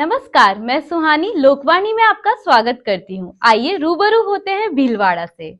नमस्कार, मैं सुहानी लोकवाणी में आपका स्वागत करती हूँ। आइए रूबरू होते हैं भीलवाड़ा से।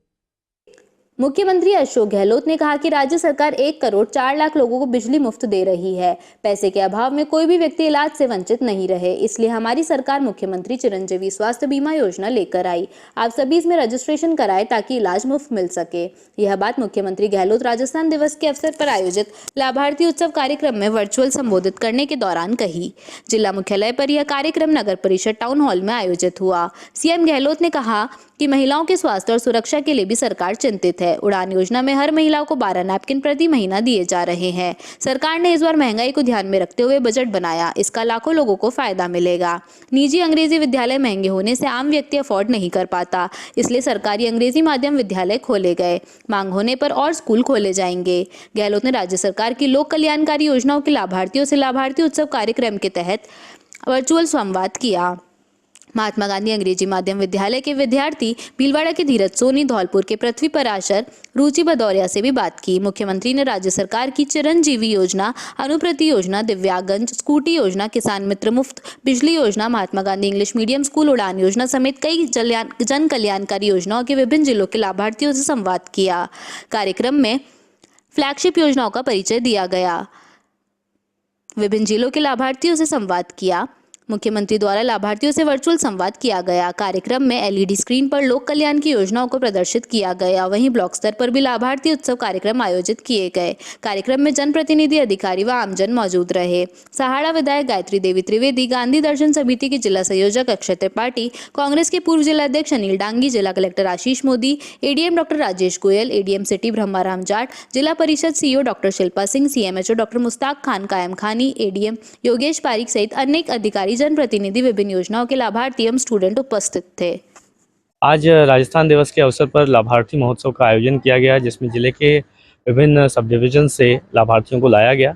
मुख्यमंत्री अशोक गहलोत ने कहा कि राज्य सरकार 1 करोड़ 4 लाख लोगों को बिजली मुफ्त दे रही है। पैसे के अभाव में कोई भी व्यक्ति इलाज से वंचित नहीं रहे, इसलिए हमारी सरकार मुख्यमंत्री चिरंजीवी स्वास्थ्य बीमा योजना लेकर आई। आप सभी इसमें रजिस्ट्रेशन कराएं ताकि इलाज मुफ्त मिल सके। यह बात मुख्यमंत्री गहलोत राजस्थान दिवस के अवसर पर आयोजित लाभार्थी उत्सव कार्यक्रम में वर्चुअल संबोधित करने के दौरान कही। जिला मुख्यालय पर यह कार्यक्रम नगर परिषद टाउन हॉल में आयोजित हुआ। सीएम गहलोत ने कहा कि महिलाओं के स्वास्थ्य और सुरक्षा के लिए भी सरकार चिंतित है। उड़ान योजना में हर महिला को 12 नैपकिन प्रति महीना दिए जा रहे हैं। सरकार ने इस बार महंगाई को ध्यान में रखते हुए बजट बनाया, इसका लाखों लोगों को फायदा मिलेगा। निजी अंग्रेजी विद्यालय महंगे होने से आम व्यक्ति अफोर्ड नहीं कर पाता, इसलिए सरकारी अंग्रेजी माध्यम विद्यालय खोले गए। मांग होने पर और स्कूल खोले जाएंगे। गहलोत ने राज्य सरकार की लोक कल्याणकारी योजनाओं के लाभार्थियों से लाभार्थी उत्सव कार्यक्रम के तहत वर्चुअल संवाद किया। महात्मा गांधी अंग्रेजी माध्यम विद्यालय के विद्यार्थी भीलवाड़ा के धीरज सोनी, धौलपुर के पृथ्वी पराशर, रुचि भदौरिया से भी बात की। मुख्यमंत्री ने राज्य सरकार की चिरंजीवी योजना, अनुप्रति योजना, दिव्यांगजन स्कूटी योजना, किसान मित्र मुफ्त बिजली योजना, Mahatma Gandhi English medium school, उड़ान योजना समेत कई जन कल्याणकारी योजनाओं के विभिन्न जिलों के लाभार्थियों से संवाद किया। कार्यक्रम में फ्लैगशिप योजनाओं का परिचय दिया गया। विभिन्न जिलों के लाभार्थियों से संवाद किया। मुख्यमंत्री द्वारा लाभार्थियों से वर्चुअल संवाद किया गया। कार्यक्रम में एलईडी स्क्रीन पर लोक कल्याण की योजनाओं को प्रदर्शित किया गया। वहीं ब्लॉक स्तर पर भी लाभार्थी उत्सव कार्यक्रम आयोजित किए गए। कार्यक्रम में जनप्रतिनिधि, अधिकारी व आमजन मौजूद रहे। सहाड़ा विधायक गायत्री देवी त्रिवेदी, गांधी दर्शन समिति के जिला संयोजक अक्षय त्रिपाठी, कांग्रेस के पूर्व जिलाध्यक्ष अनिल डांगी, जिला collector Ashish Modi, ADM doctor Rajesh Goyal, ADM city Brahmaram Jat, जिला परिषद CEO doctor Shilpa Singh, CMHO doctor Mushtaq Khan Qayam Khani, ADM Yogesh Pareek सहित अनेक अधिकारी, जनप्रतिनिधि, विभिन्न योजनाओं के लाभार्थी एवं स्टूडेंट उपस्थित थे। आज राजस्थान दिवस के अवसर पर लाभार्थी महोत्सव का आयोजन किया गया, जिसमें जिले के विभिन्न सब डिवीजन से लाभार्थियों को लाया गया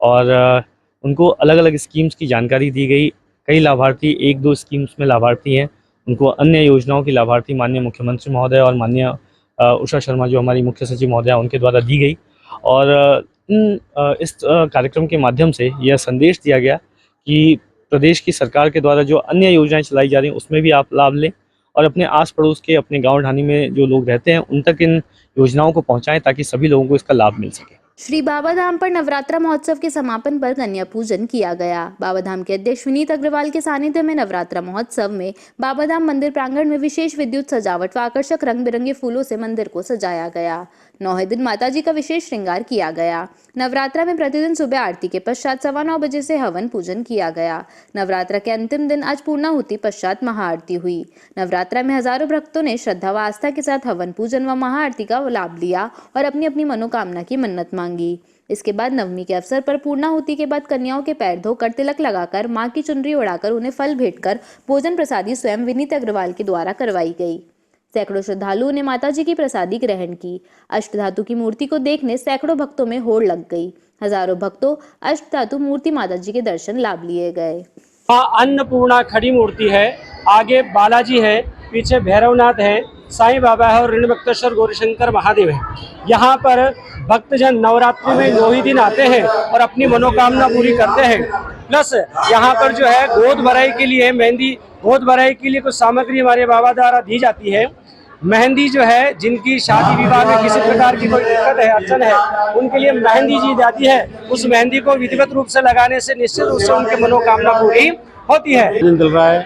और उनको अलग अलग स्कीम्स की जानकारी दी गई। कई लाभार्थी 1-2 स्कीम्स में लाभार्थी हैं, उनको अन्य योजनाओं की लाभार्थी माननीय मुख्यमंत्री महोदय और माननीय उषा शर्मा जो हमारी मुख्य सचिव महोदय उनके द्वारा दी गई। और इस कार्यक्रम के माध्यम से यह संदेश दिया गया कि प्रदेश की सरकार के द्वारा जो अन्य योजनाएं चलाई जा रही हैं उसमें भी आप लाभ लें और अपने आस पड़ोस के, अपने गांव ढाणी में जो लोग रहते हैं उन तक इन योजनाओं को पहुंचाएं ताकि सभी लोगों को इसका लाभ मिल सके। श्री बाबाधाम पर नवरात्रा महोत्सव के समापन पर कन्या पूजन किया गया। बाबाधाम के अध्यक्ष विनीत अग्रवाल के सानिध्य में नवरात्रा महोत्सव में बाबाधाम मंदिर प्रांगण में विशेष विद्युत सजावट व आकर्षक रंग बिरंगे फूलों से मंदिर को सजाया गया। 9 दिन माताजी का विशेष श्रृंगार किया गया। नवरात्रा में प्रतिदिन सुबह आरती के पश्चात 9:15 बजे से हवन पूजन किया गया। नवरात्रा के अंतिम दिन आज पूर्णाहुति पश्चात महाआरती हुई। नवरात्रा में हजारों भक्तों ने श्रद्धा व आस्था के साथ हवन पूजन व महाआरती का लाभ लिया और अपनी अपनी मनोकामना की मन्नत मांगी। इसके बाद नवमी के अवसर पर पूर्णाहुति के बाद कन्याओं के पैर धोकर, तिलक लगाकर, मां की चुनरी उड़ाकर, उन्हें फल भेंट कर भोजन प्रसादी स्वयं विनीत अग्रवाल के द्वारा करवाई गई। सैकड़ों श्रद्धालुओं ने माताजी की प्रसादी ग्रहण की। अष्टधातु की मूर्ति को देखने सैकड़ों भक्तों में होड़ लग गई। हजारों भक्तों अष्टधातु मूर्ति माताजी के दर्शन लाभ लिए गए। अन्नपूर्णा खड़ी मूर्ति है, आगे बालाजी है, पीछे भैरवनाथ है, साईं बाबा है और ऋणमुक्तेश्वर गौरीशंकर महादेव है। यहाँ पर भक्तजन नवरात्रि में 9 ही दिन आते हैं और अपनी मनोकामना पूरी करते हैं। प्लस यहाँ पर जो है गोद भराई के लिए मेहंदी, गोद भराई के लिए कुछ सामग्री हमारे बाबा द्वारा दी जाती है। मेहंदी जो है, जिनकी शादी विवाह में किसी प्रकार की कोई दिक्कत है, अड़चन है, उनके लिए मेहंदी दी जाती है। उस मेहंदी को विधिवत रूप से लगाने से निश्चित रूप से उनकी मनोकामना पूरी होती है। चल रहा है,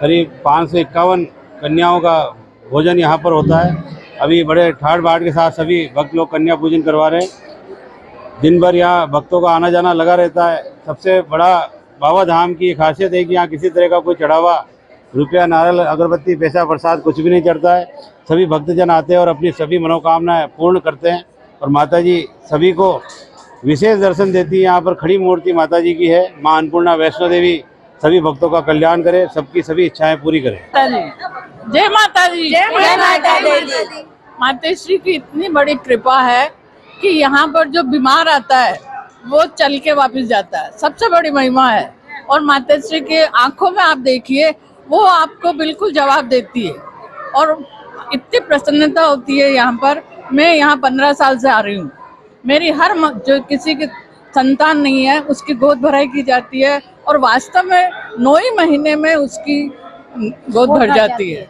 करीब 5 से 51 कन्याओं का भोजन यहाँ पर होता है। अभी बड़े ठाट बाट के साथ सभी भक्त लोग कन्या पूजन करवा रहे हैं। दिन भर यहाँ भक्तों का आना जाना लगा रहता है। सबसे बड़ा बाबा धाम की खासियत है कि यहाँ किसी तरह का कोई चढ़ावा, रुपया, नारियल, अगरबत्ती, पैसा, प्रसाद कुछ भी नहीं चढ़ता है। सभी भक्तजन आते हैं और अपनी सभी मनोकामनाएं पूर्ण करते हैं और माताजी सभी को विशेष दर्शन देती है। यहाँ पर खड़ी मूर्ति माताजी की है। माँ अन्नपूर्णा वैष्णो देवी सभी भक्तों का कल्याण करे, सबकी सभी इच्छाएं पूरी करे। जय माता दी, जय माता दी। माताश्री की इतनी बड़ी कृपा है कि यहाँ पर जो बीमार आता है वो चल के वापस जाता है, सबसे बड़ी महिमा है। और माताश्री के आंखों में आप देखिए, वो आपको बिल्कुल जवाब देती है और इतनी प्रसन्नता होती है यहाँ पर। मैं यहाँ 15 साल से आ रही हूँ। मेरी हर जो किसी की संतान नहीं है उसकी गोद भराई की जाती है और वास्तव में 9 ही महीने में उसकी गोद भर जाती है।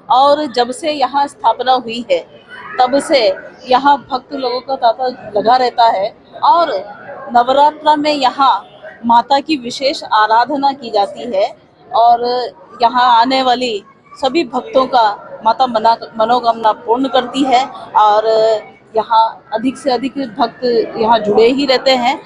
और जब से यहाँ स्थापना हुई है तब से यहाँ भक्त लोगों का तांता लगा रहता है और नवरात्र में यहाँ माता की विशेष आराधना की जाती है और यहाँ आने वाली सभी भक्तों का माता मनोकामना पूर्ण करती है और यहाँ अधिक से अधिक भक्त यहाँ जुड़े ही रहते हैं।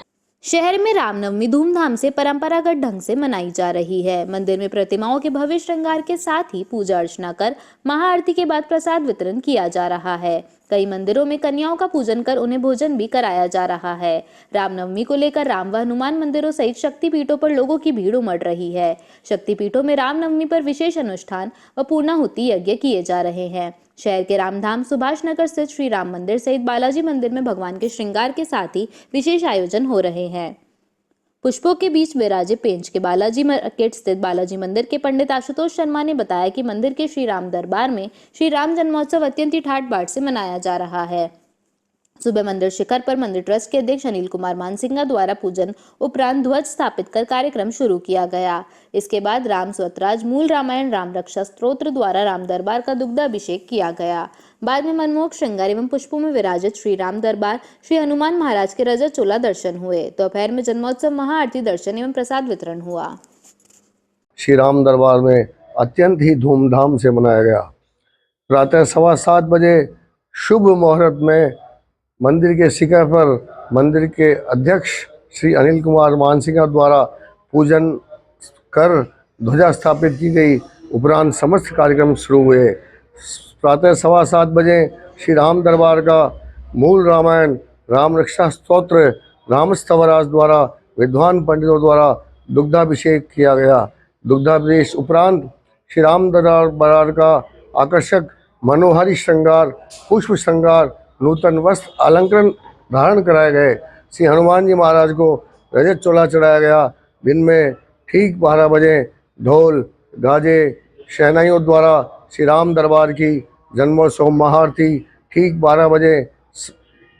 शहर में रामनवमी धूमधाम से परंपरागत ढंग से मनाई जा रही है। मंदिर में प्रतिमाओं के भव्य श्रृंगार के साथ ही पूजा अर्चना कर महाआरती के बाद प्रसाद वितरण किया जा रहा है। कई मंदिरों में कन्याओं का पूजन कर उन्हें भोजन भी कराया जा रहा है। रामनवमी को लेकर राम व हनुमान मंदिरों सहित शक्तिपीठों पर लोगों की भीड़ उमड़ रही है। शक्तिपीठों में रामनवमी पर विशेष अनुष्ठान व पूर्णाहुति यज्ञ किए जा रहे हैं। शहर के रामधाम सुभाष नगर स्थित श्री राम मंदिर सहित बालाजी मंदिर में भगवान के श्रृंगार के साथ ही विशेष आयोजन हो रहे हैं। पुष्पों के बीच विराजे पेंच के बालाजी मार्केट स्थित बालाजी मंदिर के पंडित आशुतोष शर्मा ने बताया कि मंदिर के श्री राम दरबार में श्री राम जन्मोत्सव अत्यंत ही ठाट बाट से मनाया जा रहा है। सुबह मंदिर शिखर पर मंदिर ट्रस्ट के अध्यक्ष अनिल कुमार मानसिंगा द्वारा पूजन उपरांत ध्वज स्थापित कर कार्यक्रम शुरू किया गया। इसके बाद राम स्वतराज मूल रामायण राम रक्षा स्तोत्र द्वारा राम दरबार का दुग्धाभिषेक किया गया। बाद में मनमोहक श्रृंगार एवं पुष्पों में विराजित श्री राम दरबार श्री हनुमान महाराज के रजत चोला दर्शन हुए। दोपहर में जन्मोत्सव महाआरती दर्शन एवं प्रसाद वितरण हुआ। श्री राम दरबार में अत्यंत ही धूमधाम से मनाया गया। प्रातः 7:15 बजे शुभ मुहूर्त में मंदिर के शिखर पर मंदिर के अध्यक्ष श्री अनिल कुमार मानसिंगा द्वारा पूजन कर ध्वजा स्थापित की गई। उपरांत समस्त कार्यक्रम शुरू हुए। प्रातः 7:15 बजे श्री राम दरबार का मूल रामायण राम रक्षा स्तोत्र रामस्तवराज द्वारा विद्वान पंडितों द्वारा दुग्धाभिषेक किया गया। दुग्धाभिषेक उपरांत श्री राम दरबार का आकर्षक मनोहारी श्रृंगार पुष्प श्रृंगार नूतन वस्त्र अलंकरण धारण कराए गए। श्री हनुमान जी महाराज को रजत चोला चढ़ाया गया। दिन में ठीक 12 बजे ढोल गाजे शहनाइयों द्वारा श्री राम दरबार की जन्मोत्सव महाआरती ठीक 12 बजे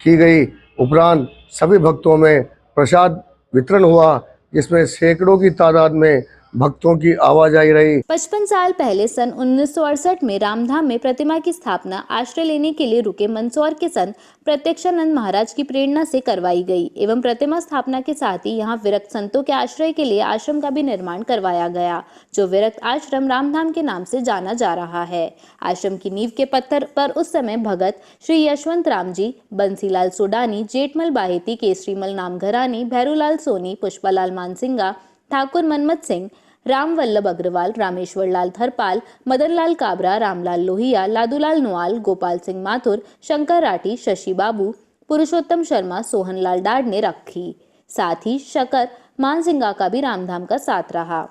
की गई। उपरांत सभी भक्तों में प्रसाद वितरण हुआ, जिसमें सैकड़ों की तादाद में भक्तों की आवाजाही रही। 55 साल पहले सन 1968 में रामधाम में प्रतिमा की स्थापना आश्रय लेने के लिए रुके मंदसौर के संत प्रत्यक्षानंद महाराज की प्रेरणा से करवाई गई एवं प्रतिमा स्थापना के साथ ही यहाँ विरक्त संतों के आश्रय के लिए आश्रम का भी निर्माण करवाया गया, जो विरक्त आश्रम रामधाम के नाम से जाना जा रहा है। आश्रम की नींव के पत्थर पर उस समय भगत श्री यशवंत राम जी, बंसीलाल सोडानी, जेठमल बाहेती, केसरीमल नामघरानी, भैरूलाल सोनी, पुष्पालाल मानसिंगा, ठाकुर मनमत सिंह, राम वल्लभ अग्रवाल, रामेश्वर लाल थरपाल, मदन लाल काबरा, रामलाल लोहिया, लादूलाल नोआल, गोपाल सिंह माथुर, शंकर राठी, शशि बाबू, पुरुषोत्तम शर्मा, सोहन लाल डाड ने रखी। साथ ही शकर मानसिंगा का भी रामधाम का साथ रहा।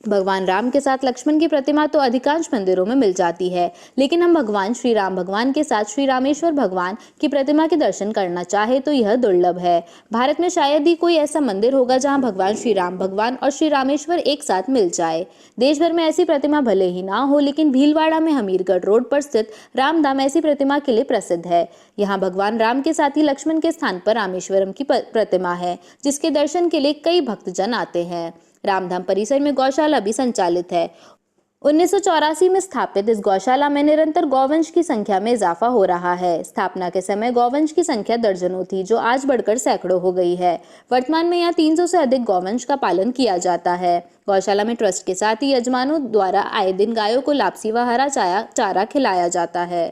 भगवान राम के साथ लक्ष्मण की प्रतिमा तो अधिकांश मंदिरों में मिल जाती है, लेकिन हम भगवान श्री राम भगवान के साथ श्री रामेश्वर भगवान की प्रतिमा के दर्शन करना चाहे तो यह दुर्लभ है। भारत में शायद ही कोई ऐसा मंदिर होगा जहां भगवान श्री राम भगवान और श्री रामेश्वर एक साथ मिल जाए। देश भर में ऐसी प्रतिमा भले ही ना हो, लेकिन भीलवाड़ा में हमीरगढ़ रोड पर स्थित रामधाम ऐसी प्रतिमा के लिए प्रसिद्ध है। यहाँ भगवान राम के साथ ही लक्ष्मण के स्थान पर रामेश्वरम की प्रतिमा है, जिसके दर्शन के लिए कई भक्तजन आते हैं। रामधाम परिसर में गौशाला भी संचालित है। 1984 में स्थापित इस गौशाला में निरंतर गौवंश की संख्या में इजाफा हो रहा है। स्थापना के समय गौवंश की संख्या दर्जनों थी, जो आज बढ़कर सैकड़ों हो गई है। वर्तमान में यहाँ 300 से अधिक गौवंश का पालन किया जाता है। गौशाला में ट्रस्ट के साथ ही यजमानों द्वारा आए दिन गायों को लापसी व हरा चारा खिलाया जाता है।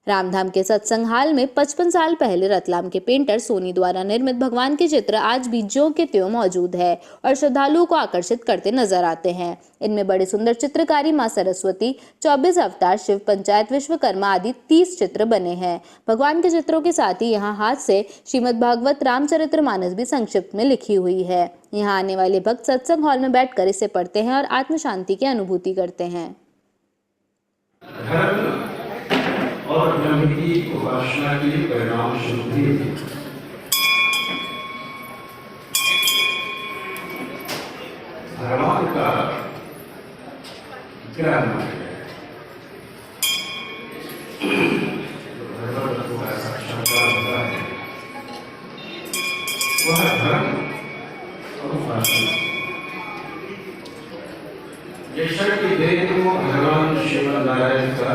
रामधाम के सत्संग हाल में 55 साल पहले रतलाम के पेंटर सोनी द्वारा निर्मित भगवान के चित्र आज भी ज्यों के त्यों मौजूद है और श्रद्धालुओं को आकर्षित करते नजर आते हैं। इनमें बड़ी सुंदर चित्रकारी मां सरस्वती, 24 अवतार, शिव पंचायत, विश्वकर्मा आदि 30 चित्र बने हैं। भगवान के चित्रों के साथ ही यहाँ हाथ से श्रीमद् भागवत रामचरितमानस भी संक्षिप्त में लिखी हुई है। यहाँ आने वाले भक्त सत्संग हॉल में बैठकर इसे पढ़ते हैं और आत्म शांति की अनुभूति करते हैं। और ब्रह्म की उपासना की परिणाम शुद्धि भगवान का ज्ञान भगवान का साक्षात्कार होता है। वह धर्म और उपासना। जैसा कि देख तो भगवान शिव नारायण का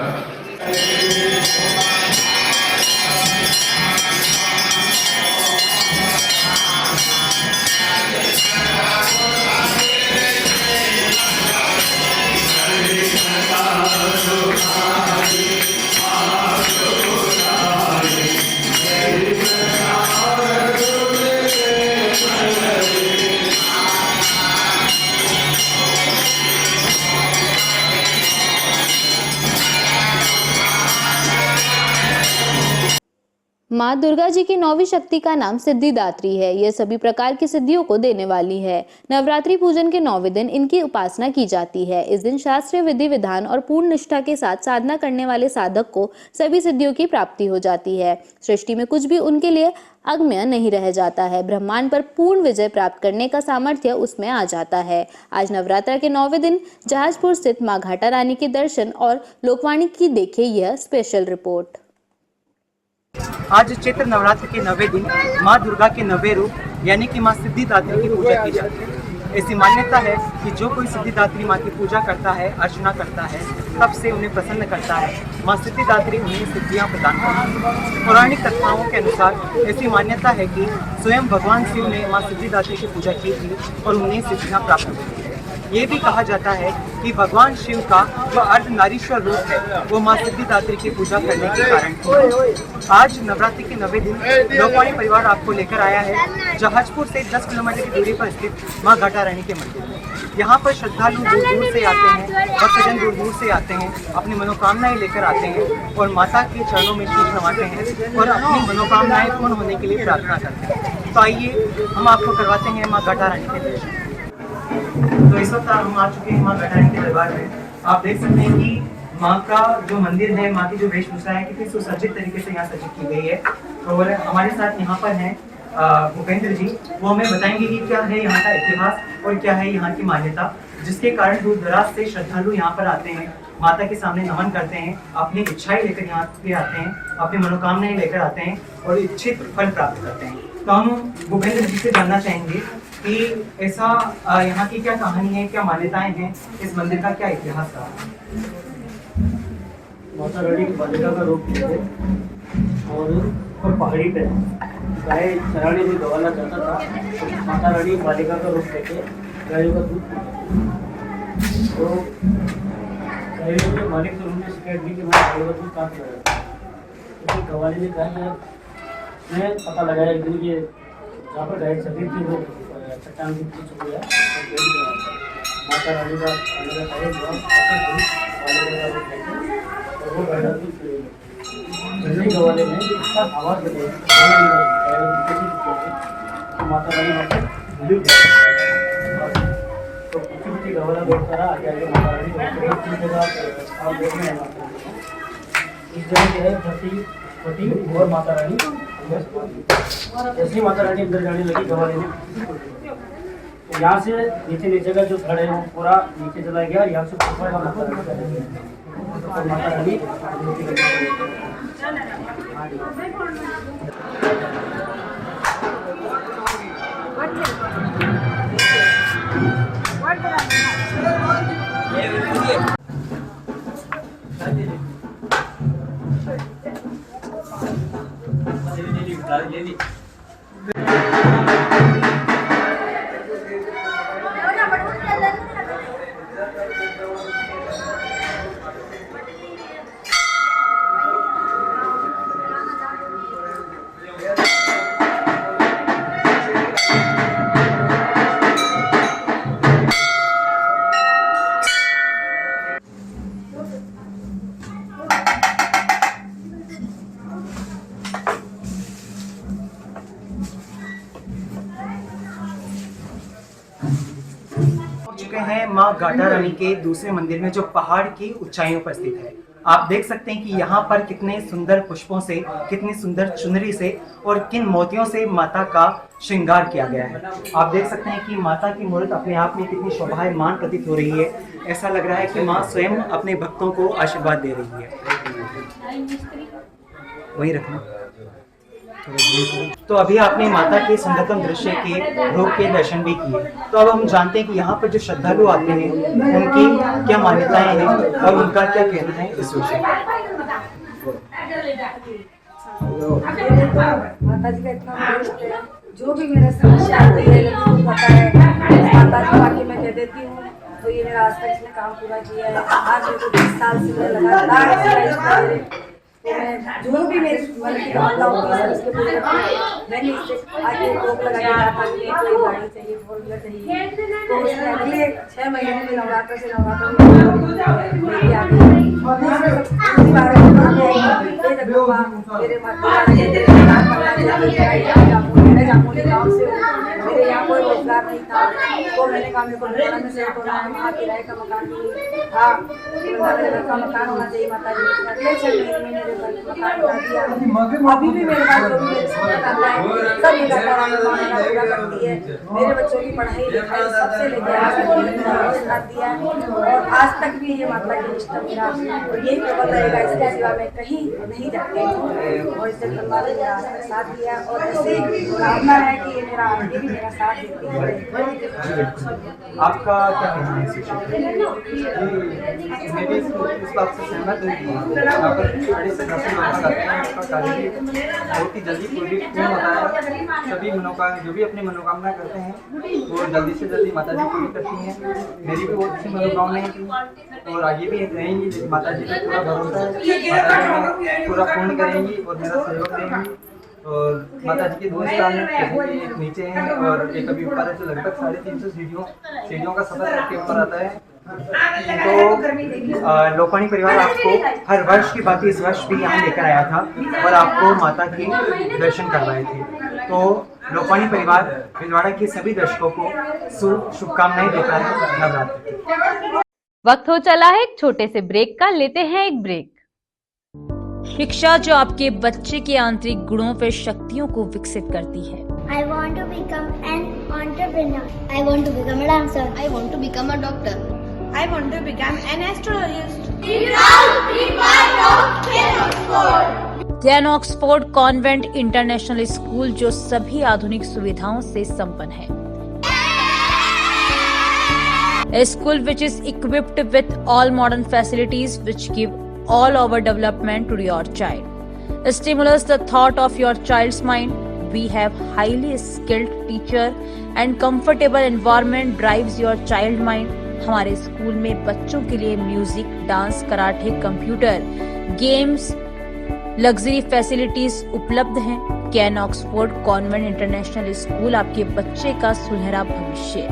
माँ दुर्गा जी की 9वीं शक्ति का नाम सिद्धिदात्री है। यह सभी प्रकार की सिद्धियों को देने वाली है। नवरात्रि पूजन के 9वें दिन इनकी उपासना की जाती है। इस दिन शास्त्रीय विधि विधान और पूर्ण निष्ठा के साथ साधना करने वाले साधक को सभी सिद्धियों की प्राप्ति हो जाती है। सृष्टि में कुछ भी उनके लिए अगम्य नहीं रह जाता है। ब्रह्मांड पर पूर्ण विजय प्राप्त करने का सामर्थ्य उसमें आ जाता है। आज नवरात्र के 9वें दिन जहाजपुर स्थित माँ घाटा रानी के दर्शन और लोकवाणी की देखे यह स्पेशल रिपोर्ट। आज चैत्र नवरात्र के 9वें दिन माँ दुर्गा के 9वें रूप यानी कि माँ सिद्धिदात्री की पूजा की जाती है। ऐसी मान्यता है कि जो कोई सिद्धिदात्री माँ की पूजा करता है, अर्चना करता है, तब से उन्हें प्रसन्न करता है। माँ सिद्धिदात्री उन्हें सिद्धियाँ प्रदान करती है। पौराणिक कथाओं के अनुसार ऐसी मान्यता है कि स्वयं भगवान शिव ने माँ सिद्धिदात्री की पूजा की थी और उन्हें सिद्धियाँ प्राप्त हुई थी। ये भी कहा जाता है कि भगवान शिव का जो अर्धनारीश्वर रूप है वो माँ सिद्धिदात्री की पूजा करने के कारण है। आज नवरात्रि के 9वें दिन लोकवाणी परिवार आपको लेकर आया है जहाजपुर से 10 किलोमीटर की दूरी पर स्थित माँ घाटा रानी के मंदिर में। यहाँ पर श्रद्धालु दूर दूर से आते हैं, भक्तजन दूर दूर से आते हैं, अपनी मनोकामनाएं लेकर आते हैं और माता के चरणों में शीश नवाते हैं और अपनी मनोकामनाएं पूर्ण होने के लिए प्रार्थना करते हैं। तो आइए हम आपको करवाते हैं माँ घाटा रानी के दर्शन। तो इस वक्त हम आ चुके हैं माँ घाटा रानी के दरबार में। आप देख सकते हैं कि माँ का जो मंदिर है, माँ की जो वेशभूषा है कितनी सुसज्जित तरीके से यहाँ सज्जित की गई है। और हमारे साथ यहाँ पर हैं भूपेंद्र जी, वो हमें बताएंगे कि क्या है यहाँ का इतिहास और क्या है यहाँ की मान्यता, जिसके कारण दूर दराज से श्रद्धालु यहाँ पर आते हैं, माता के सामने नमन करते हैं, अपनी इच्छाएं लेकर यहाँ पे आते हैं, अपनी मनोकामनाएं लेकर आते हैं और इच्छित फल प्राप्त करते हैं। तो हम भूपेंद्र जी से जानना चाहेंगे कि ऐसा यहाँ की क्या कहानी है, क्या मान्यताएं हैं, इस मंदिर का क्या इतिहास रहा। माता रानी बालिका का रूप है और पहाड़ी पे गाय चराने में गवाला जाता था। माता रानी बालिका का रूप लेके गायों का दूध तो गायों के मालिक से उन्होंने शिकायत की कि मैं गायों का दूध काट लगा। तो गवाले ने कहा कि मैं पता लगाया एक दिन कि जहाँ पर गाय चल रही थी वो चट्टान की चुप गया और माता रानी का और वो गाय दूध गवाले ने आवाज़ लगाई माता रानी तो पीछे गवाला बैठता रहा। आगे आगे माता रानी देखने इस जगह जो है धरती और माता रानी जैसी माता रानी अंदर जाने लगी गवाले ने तो यहाँ से नीचे का जो धड़ है वो पूरा नीचे चला गया और यहाँ से ऊपर का माता रानी हैं माँ घाटा रानी के दूसरे मंदिर में जो पहाड़ की ऊंचाइयों पर स्थित है। आप देख सकते हैं कि यहाँ पर कितने सुंदर पुष्पों से, कितनी सुंदर चुनरी से और किन मोतियों से माता का श्रृंगार किया गया है। आप देख सकते हैं कि माता की मूर्ति अपने आप में कितनी शोभायमान प्रतीत हो रही है। ऐसा लग रहा है कि माँ स्वयं अपने भक्तों को आशीर्वाद दे रही है। वही रखना तो अभी आपने माता के सुंदरतम दृश्य के रूप के दर्शन भी किए, तो अब हम जानते हैं कि यहाँ पर जो श्रद्धालु आते हैं उनकी क्या मान्यताएं हैं और उनका क्या कहना है इस विषय में। माता जी का इतना महत्व है, जो भी मेरा समस्या आती है पता है माता जी आके मैं कह देती हूँ, तो ये मेरा आज तक इसने काम पूरा किया है। आज मेरे को 20 साल से मैं लगातार तो मैं जो भी मेरे मन की कामना होती है उसके पूरे करती हूँ। मैंने इससे आगे रोक लगा दिया था कि कोई गाड़ी चाहिए, 4 व्हीलर चाहिए, तो उसने अगले 6 महीने में नवरात्र से नवरात्र लेके आ गई। मेरे गाँव से मेरे यहाँ कोई रोजगार नहीं था, तो मैंने कहा मेरे को नोएडा में सेट होना है, वहाँ किराए का मकान था, मेरे घर का मकान होना चाहिए। माता जी अगले 6 महीने मेरे घर का मकान बना दिया। अभी भी मेरे पास जो भी मेरे समझ आता है सब ये पूरा करती है। मेरे बच्चों की पढ़ाई लिखाई सबसे लेकर आज तक दिया है और आज तक भी ये माता की निष्ठा मेरा और यही प्रबल रहेगा, इसके सिवा मैं कहीं नहीं जाती हूँ। और इससे परिवार ने मेरा आज तक साथ दिया और ऐसे भावना है कि ये मेरा आगे भी मेरा साथ देती है। आपका क्या कहना है इस विषय में? मैं भी इस बात से सहमत हूँ। यहाँ पर 10 से 10 लोग आते हैं, उसका कार्य भी बहुत ही जल्दी पूर्ण होता है। सभी मनोकामना जो भी अपनी मनोकामना करते हैं वो जल्दी से जल्दी माता जी पूरी करती हैं। मेरी भी बहुत सी मनोकामनाएं थी और आगे भी रहेंगी, लेकिन माता जी पर पूरा भरोसा है, माता जी पूरा पूर्ण करेंगी और मेरा सहयोग देंगी। और माता जी के 2 स्थान एक नीचे हैं और एक अभी ऊपर है, जो लगभग 350 सीढ़ियों का सफर करके ऊपर आता है। तो लोकानी परिवार आपको हर वर्ष की बात इस वर्ष भी यहाँ लेकर आया था और आपको माता के दर्शन करवाए थे। तो लोकानी परिवार भिलवाड़ा के सभी दर्शकों को शुभकामनाएं देता है नवरात्रि की। वक्त हो चला है एक छोटे से ब्रेक का, लेते हैं एक ब्रेक। शिक्षा जो आपके बच्चे के आंतरिक गुणों व शक्तियों को विकसित करती है। I want to become an entrepreneur. I want to become a dancer. I want to become a doctor. I want to become an astrologist. ज्ञान ऑक्सफोर्ड कॉन्वेंट इंटरनेशनल स्कूल जो सभी आधुनिक सुविधाओं से संपन्न है। A school which is equipped with all modern facilities which give all over development to your child. Stimulus the thought of your child's mind. We have highly skilled teacher and comfortable environment drives your child mind. हमारे school में बच्चों के लिए music, dance, karate, computer, games, luxury facilities उपलब्ध हैं। Can Oxford convent international school आपके बच्चे का सुनहरा भविष्य।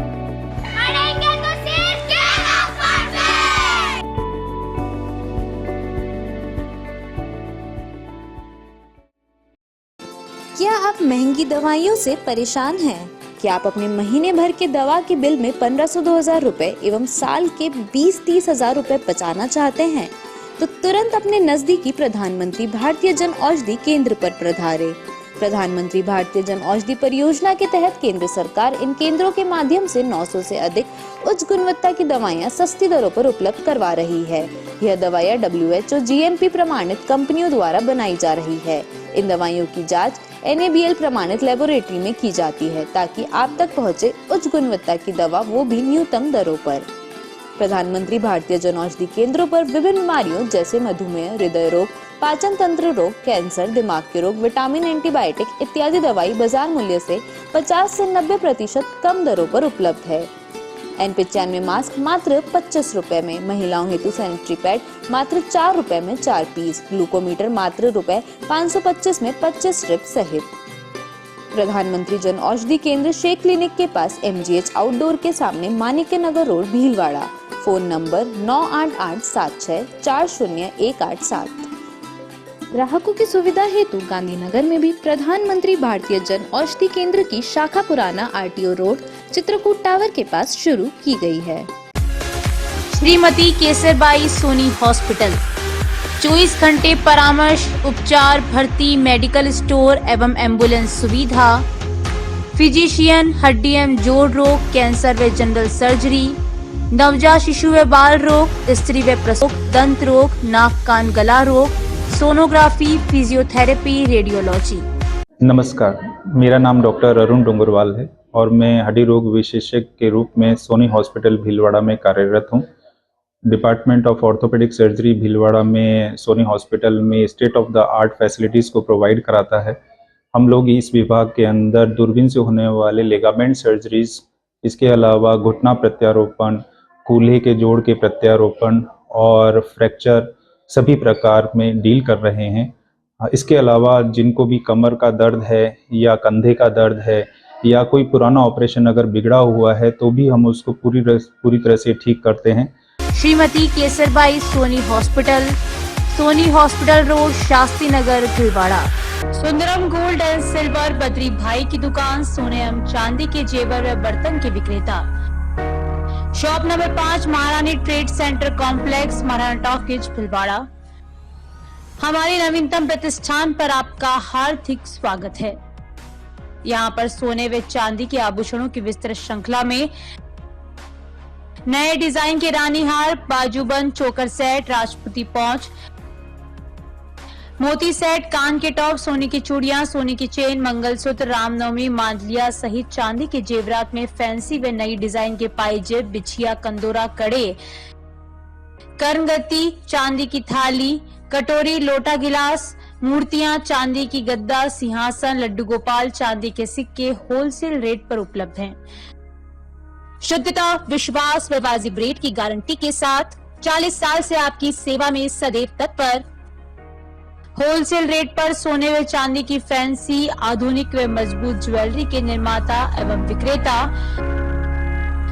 क्या आप महंगी दवाइयों से परेशान हैं? क्या आप अपने महीने भर के दवा के बिल में 1500-2000 रुपए एवं साल के 20-30 हजार रुपए बचाना चाहते हैं? तो तुरंत अपने नजदीकी प्रधानमंत्री भारतीय जन औषधि केंद्र पर पधारें। प्रधानमंत्री भारतीय जन औषधि परियोजना के तहत केंद्र सरकार इन केंद्रों के माध्यम से 900 से अधिक उच्च गुणवत्ता की दवाइयां सस्ती दरों पर उपलब्ध करवा रही है। यह दवाइयां WHO GMP प्रमाणित कंपनियों द्वारा बनाई जा रही है। इन दवाइयों की जांच NABL प्रमाणित लेबोरेटरी में की जाती है ताकि आप तक पहुंचे उच्च गुणवत्ता की दवा, वो भी न्यूनतम दरों पर। प्रधानमंत्री भारतीय जन औषधि केंद्रों पर विभिन्न बीमारियों जैसे मधुमेह, हृदय रोग, पाचन तंत्र रोग, कैंसर, दिमाग के रोग, विटामिन, एंटीबायोटिक इत्यादि दवाई बाजार मूल्य से 50 से 90% कम दरों पर उपलब्ध है। N95 मास्क मात्र 25 रुपए में, महिलाओं हेतु सैनिटरी पैड मात्र 4 रुपए में 4 पीस, ग्लूकोमीटर मात्र ₹525 में 25 स्ट्रिप सहित। प्रधानमंत्री जन औषधि केंद्र शेख क्लिनिक के पास MGH आउटडोर के सामने Manikya Nagar road, Bhilwara. Phone number 9887640187। ग्राहकों की सुविधा हेतु गांधीनगर में भी प्रधानमंत्री भारतीय जन औषधि केंद्र की शाखा पुराना RTO रोड, चित्रकूट टावर के पास शुरू की गई है। श्रीमती केसरबाई सोनी हॉस्पिटल 24 घंटे परामर्श, उपचार, भर्ती, मेडिकल स्टोर एवं एम्बुलेंस सुविधा, फिजिशियन, हड्डी एवं जोड़ रोग, कैंसर व जनरल सर्जरी, नवजात शिशु व बाल रोग, स्त्री व प्रसव, दंत रोग, नाक कान गला रोग, सोनोग्राफी, फिजियोथेरेपी, रेडियोलॉजी। नमस्कार, मेरा नाम डॉक्टर अरुण डोंगरवाल है और मैं हड्डी रोग विशेषज्ञ के रूप में सोनी हॉस्पिटल भीलवाड़ा में कार्यरत हूँ। Department of orthopaedic surgery Bhilwara में सोनी हॉस्पिटल में state of the art facilities को प्रोवाइड कराता है। हम लोग इस विभाग के अंदर दूरबीन से होने वाले लिगामेंट सर्जरीज, इसके अलावा घुटना प्रत्यारोपण, कूल्हे के जोड़ के प्रत्यारोपण और फ्रैक्चर सभी प्रकार में डील कर रहे हैं। इसके अलावा जिनको भी कमर का दर्द है या कंधे का दर्द है या कोई पुराना ऑपरेशन अगर बिगड़ा हुआ है तो भी हम उसको पूरी तरह से ठीक करते हैं। Shrimati Kesarbai Soni hospital road, Shastri Nagar, Bhilwara. Sundaram gold and silver, Badri भाई की दुकान, सोने एवं चांदी के जेवर व बर्तन के विक्रेता। शॉप नंबर 5, महारानी trade centre complex, Maharana talkies, Bhilwara. हमारे नवीनतम प्रतिष्ठान पर आपका हार्दिक स्वागत है। यहाँ पर सोने व चांदी के आभूषणों की विस्तृत श्रृंखला में नए डिजाइन के रानी हार, बाजूबंद, चोकर सेट, राजपूती पौंच, मोती सेट, कान के टॉप, सोने की चूड़ियां, सोने की चेन, मंगलसूत्र, रामनवमी, मांडलिया सहित चांदी के जेवरात में फैंसी व नई डिजाइन के पाइजेब, बिछिया, कंदोरा, कड़े, कर्णगति, चांदी की थाली, कटोरी, लोटा, गिलास, मूर्तियां, चांदी की गद्दा, सिंहासन, लड्डू गोपाल, चांदी के सिक्के होलसेल रेट पर उपलब्ध हैं। शुद्धता, विश्वास व वाजिब रेट की गारंटी के साथ 40 साल से आपकी सेवा में सदैव तत्पर। होलसेल रेट पर सोने व चांदी की फैंसी, आधुनिक व मजबूत ज्वेलरी के निर्माता एवं विक्रेता।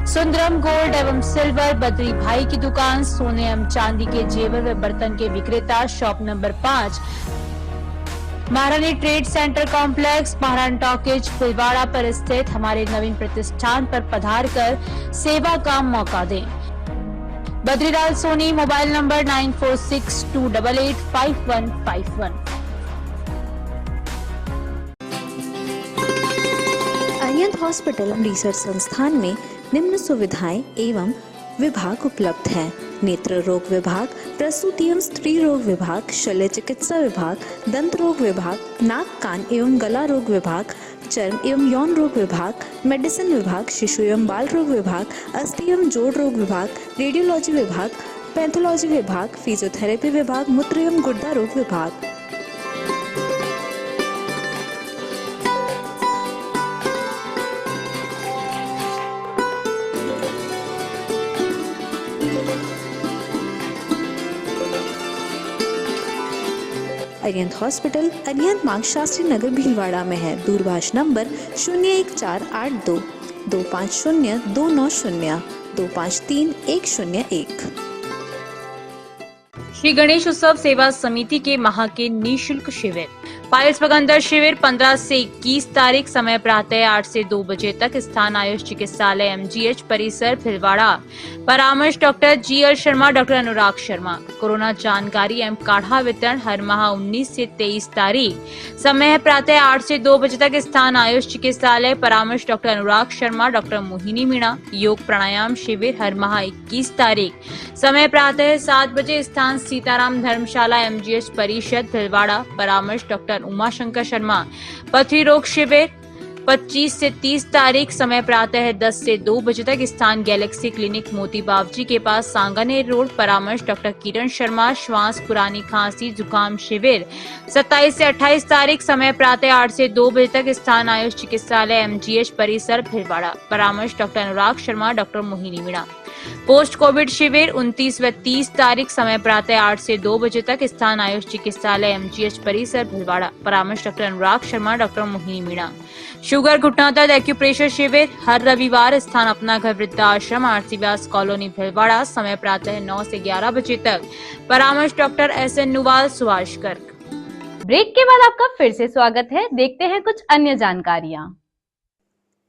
सुंदरम गोल्ड एवं सिल्वर, बद्री भाई की दुकान, सोने एवं चांदी के जेवर व बर्तन के विक्रेता। शॉप नंबर 5, महारानी trade centre complex, Maharana talkies, Bhilwara पर स्थित हमारे नवीन प्रतिष्ठान पर पधार कर सेवा का मौका दें। Badrilal Soni, mobile number 9462885151। Arihant hospital research संस्थान में निम्न सुविधाएं एवं विभाग उपलब्ध हैं: नेत्र रोग विभाग, प्रसूति एवं स्त्री रोग विभाग, शल्य चिकित्सा विभाग, दंत रोग विभाग, नाक कान एवं गला रोग विभाग, चर्म एवं यौन रोग विभाग, मेडिसिन विभाग, शिशु एवं बाल रोग विभाग, अस्थि एवं जोड़ रोग विभाग, रेडियोलॉजी विभाग, पैथोलॉजी विभाग, फिजियोथेरेपी विभाग, मूत्र एवं गुर्दा रोग विभाग। अरिहंत हॉस्पिटल अरिहंत मार्ग, शास्त्री नगर, भीलवाड़ा में है। दूरभाष नंबर 01482 250 290 253 101। श्री गणेश उत्सव सेवा समिति के माह के निःशुल्क शिविर। पायल्स पगंदर शिविर 15 से 21 तारीख, समय प्रातः 8 से 2 बजे तक, स्थान आयुष चिकित्सालय MGH परिसर, भीलवाड़ा। परामर्श doctor GL Sharma, doctor Anurag Sharma. Corona जानकारी एवं काढ़ा वितरण हर माह 19 से 23 तारीख, समय प्रातः 8 से 2 बजे तक, स्थान आयुष चिकित्सालय। परामर्श डॉक्टर अनुराग शर्मा, डॉक्टर मोहिनी मीणा। योग प्राणायाम शिविर हर माह 21 तारीख, समय प्रातः 7 बजे, स्थान सीताराम धर्मशाला MGH परिषद, भीलवाड़ा। परामर्श डॉक्टर उमाशंकर शर्मा। पथरी रोग शिविर 25 से 30 तारीख, समय प्रातः 10 से 2 बजे तक, स्थान गैलेक्सी क्लिनिक, मोती बावजी के पास, सांगानेर रोड। परामर्श डॉक्टर किरण शर्मा। श्वास, पुरानी खांसी, जुकाम शिविर 27 से 28 तारीख, समय प्रातः 8 से 2 बजे तक, स्थान आयुष चिकित्सालय MGH परिसर, भीलवाड़ा। परामर्श doctor Anurag Sharma, doctor Mohini Meena. Post covid शिविर 29 व 30 तारीख, समय प्रातः 8 से 2 बजे तक, स्थान आयुष चिकित्सालय MGH परिसर, भीलवाड़ा। परामर्श doctor Anurag Sharma, doctor Mohini Meena. Sugar घुटना दर्द एक्यूप्रेशर शिविर हर रविवार, स्थान अपना घर वृद्धाश्रम, आरसी व्यास कॉलोनी, भीलवाड़ा। समय प्रातः 9 से 11 बजे तक। परामर्श doctor SN Nuwal, Subhash Garg. Break के बाद आपका फिर से स्वागत है। देखते हैं कुछ अन्य जानकारियां।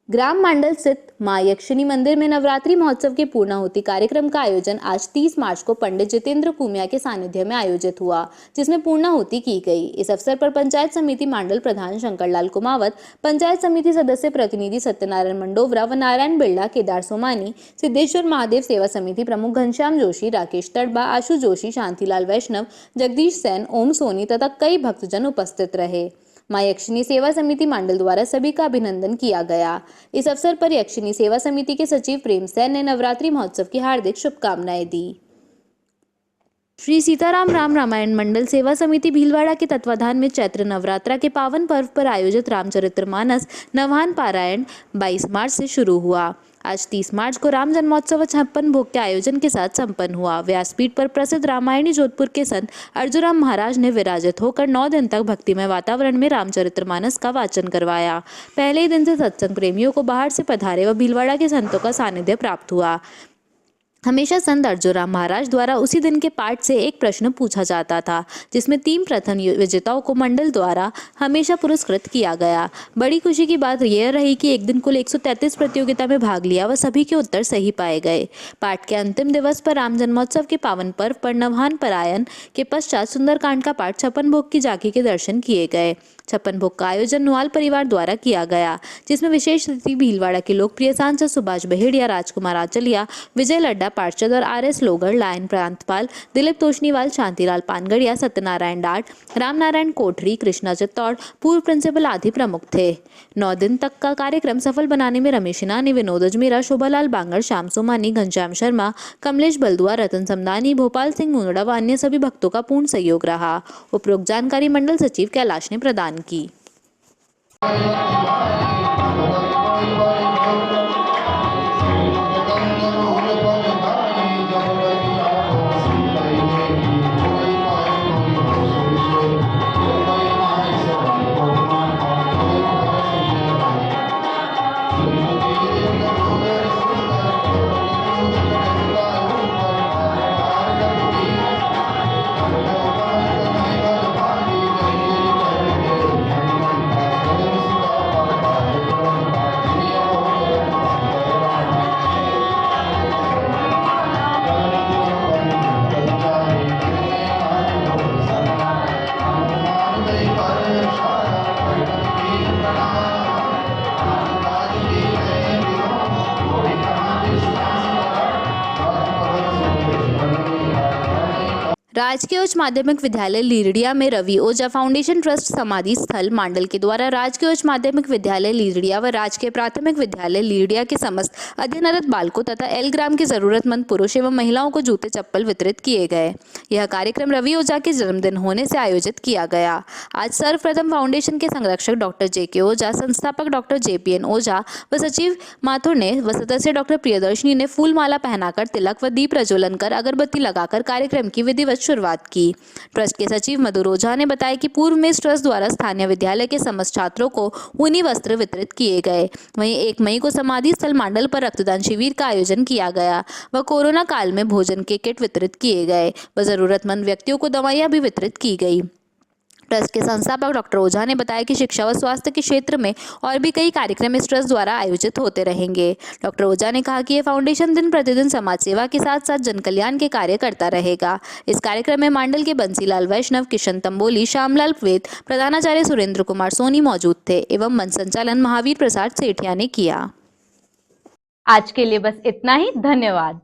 ग्राम मंडल स्थित मां यक्षिणी मंदिर में नवरात्रि महोत्सव के पूर्णाहुति कार्यक्रम का आयोजन आज 30 मार्च को पंडित जितेंद्र कुमिया के सानिध्य में आयोजित हुआ, जिसमें पूर्णाहुति की गई। इस अवसर पर पंचायत समिति मंडल प्रधान शंकरलाल कुमावत, पंचायत समिति सदस्य प्रतिनिधि सत्यनारायण मंडोवरा व नारायण बिरला, केदार सोमानी, सिद्धेश्वर महादेव सेवा समिति प्रमुख घनश्याम जोशी, राकेश तड़बा, आशु जोशी, शांतिलाल वैष्णव, जगदीश सेन, ओम सोनी तथा कई भक्तजन उपस्थित रहे। मां यक्षिणी सेवा समिति मंडल द्वारा सभी का अभिनंदन किया गया। इस अवसर पर यक्षिणी सेवा समिति के सचिव प्रेम सेन ने नवरात्रि महोत्सव की हार्दिक शुभकामनाएं दी। श्री सीताराम राम रामायण मंडल सेवा समिति भीलवाड़ा के तत्वाधान में चैत्र नवरात्रा के पावन पर्व पर आयोजित रामचरितमानस नवहान पारायण 22 मार्च से शुरू हुआ। आज 30 मार्च को राम जन्मोत्सव 56 भोग के आयोजन के साथ संपन्न हुआ। व्यासपीठ पर प्रसिद्ध रामायणी जोधपुर के संत अर्जुराम महाराज ने विराजित होकर 9 दिन तक भक्तिमय वातावरण में रामचरितमानस का वाचन करवाया। पहले ही दिन से सत्संग प्रेमियों को बाहर से पधारे व भीलवाड़ा के संतों का सानिध्य प्राप्त हुआ। हमेशा संत अर्जुराम महाराज द्वारा उसी दिन के पाठ से एक प्रश्न पूछा जाता था, जिसमें 3 प्रथम विजेताओं को मंडल द्वारा हमेशा पुरस्कृत किया गया। बड़ी खुशी की बात यह रही कि एक दिन कुल 133 प्रतियोगिता में भाग लिया व सभी के उत्तर सही पाए गए। पाठ के अंतिम दिवस पर राम जन्मोत्सव के पावन पर्व पर नवहान पारायण के पश्चात सुंदरकांड का पाठ 56 भोग की झांकी के दर्शन किए गए। 56 भोग का आयोजन नुआल परिवार द्वारा किया गया, जिसमें विशेष अतिथि भीलवाड़ा के लोकप्रिय सांसद सुभाष बहेड़िया, राजकुमार आचलिया, विजय लड्डा पार्षद और RS लोगर, लायन प्रांतपाल दिलीप तोशनीवाल, शांतिलाल पानगड़िया, सत्यनारायण डाट, रामनारायण कोठरी, कृष्णा चित्तौड़, पूर्व प्रिंसिपल आदि प्रमुख थे। 9 दिन तक का कार्यक्रम सफल बनाने में रमेश इनानी, विनोद अजमेरा, शोभालाल बांगड़, श्याम सोमानी, घनश्याम शर्मा, कमलेश बलदुआ, रतन समदानी, भोपाल सिंह मुंदड़ा व अन्य सभी भक्तों का पूर्ण सहयोग रहा। उपरोक्त जानकारी मंडल सचिव कैलाश ने प्रदान की। राजकीय उच्च माध्यमिक विद्यालय लीरडिया में रवि ओझा फाउंडेशन ट्रस्ट समाधि स्थल मंडल के द्वारा राजकीय उच्च माध्यमिक विद्यालय लीरडिया व राजकीय प्राथमिक विद्यालय लीरडिया के समस्त अध्ययनरत बालकों तथा L ग्राम के जरूरतमंद पुरुष एवं महिलाओं को जूते चप्पल वितरित किए गए। यह कार्यक्रम रवि ओझा के जन्मदिन होने से आयोजित किया गया। आज सर्वप्रथम फाउंडेशन के संरक्षक डॉक्टर JK ओझा, संस्थापक डॉक्टर JPN ओझा व सचिव माथुर ने व सदस्य डॉक्टर प्रियदर्शनी ने फूल माला पहनाकर तिलक व दीप प्रज्वलन कर अगरबत्ती लगाकर कार्यक्रम की विधिवत शुरुआत की। ट्रस्ट के सचिव मधुर ओझा ने बताया कि पूर्व में इस ट्रस्ट द्वारा स्थानीय विद्यालय के समस्त छात्रों को ऊनी वस्त्र वितरित किए गए। वहीं 1 मई को समाधि स्थल मंडल पर रक्तदान शिविर का आयोजन किया गया व कोरोना काल में भोजन के किट वितरित किए गए व जरूरतमंद व्यक्तियों को दवाइयां भी वितरित की गई। ट्रस्ट के संस्थापक डॉक्टर ओझा ने बताया कि शिक्षा व स्वास्थ्य के क्षेत्र में और भी कई कार्यक्रम इस ट्रस्ट द्वारा आयोजित होते रहेंगे। डॉक्टर ओझा ने कहा कि यह फाउंडेशन दिन प्रतिदिन समाज सेवा के साथ साथ जन कल्याण के कार्य करता रहेगा। इस कार्यक्रम में मंडल के बंसीलाल वैष्णव, किशन तंबोली, श्यामलाल वेद, प्रधानाचार्य सुरेंद्र कुमार सोनी मौजूद थे एवं मंच संचालन महावीर प्रसाद सेठिया ने किया। आज के लिए बस इतना ही। धन्यवाद।